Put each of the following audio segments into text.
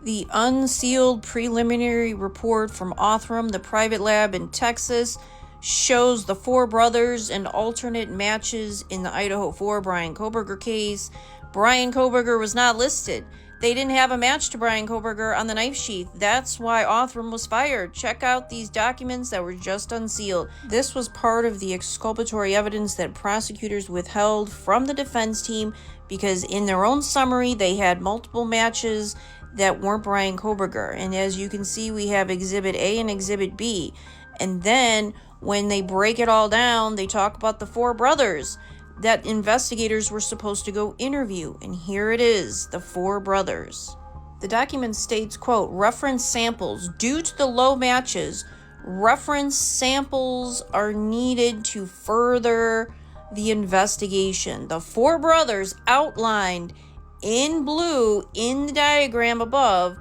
The unsealed preliminary report from Othram, the private lab in Texas, shows the four brothers in alternate matches in the Idaho 4 Bryan Kohberger case. Bryan Kohberger was not listed. They didn't have a match to Bryan Kohberger on the knife sheath. That's why Othram was fired. Check out these documents that were just unsealed. This was part of the exculpatory evidence that prosecutors withheld from the defense team because in their own summary, they had multiple matches that weren't Bryan Kohberger. And as you can see, we have Exhibit A and Exhibit B. And then when they break it all down, they talk about the four brothers that investigators were supposed to go interview. And here it is, the four brothers. The document states, quote, reference samples. Due to the low matches, reference samples are needed to further the investigation. The four brothers outlined in blue in the diagram above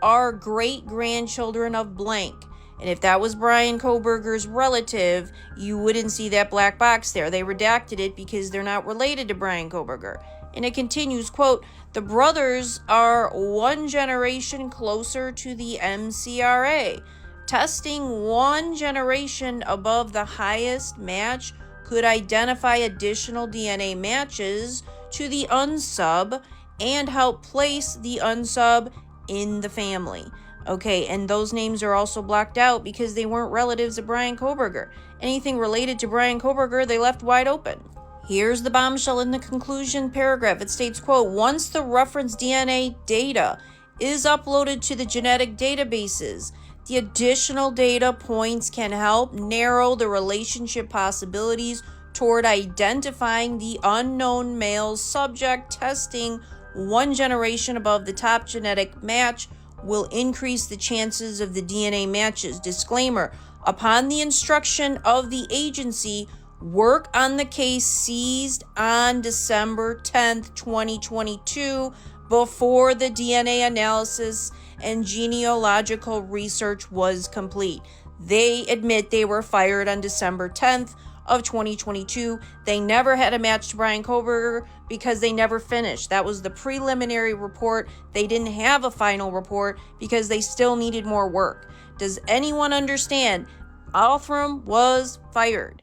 are great-grandchildren of blank. And if that was Bryan Kohberger's relative, you wouldn't see that black box there. They redacted it because they're not related to Bryan Kohberger. And it continues, quote, the brothers are one generation closer to the MCRA. Testing one generation above the highest match could identify additional DNA matches to the unsub and help place the unsub in the family. Okay, and those names are also blocked out because they weren't relatives of Bryan Kohberger. Anything related to Bryan Kohberger, they left wide open. Here's the bombshell in the conclusion paragraph. It states, quote, once the reference DNA data is uploaded to the genetic databases, the additional data points can help narrow the relationship possibilities toward identifying the unknown male subject. Testing one generation above the top genetic match will increase the chances of the DNA matches. Disclaimer, upon the instruction of the agency, work on the case ceased on December 10th, 2022, before the DNA analysis and genealogical research was complete. They admit they were fired on December 10th of 2022. They never had a match to Bryan Kohberger because they never finished. That was the preliminary report. They didn't have a final report because they still needed more work. Does anyone understand? Othram was fired.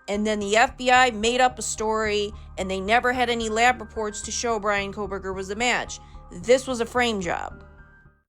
And then the FBI made up a story and they never had any lab reports to show Bryan Kohberger was a match. This was a frame job.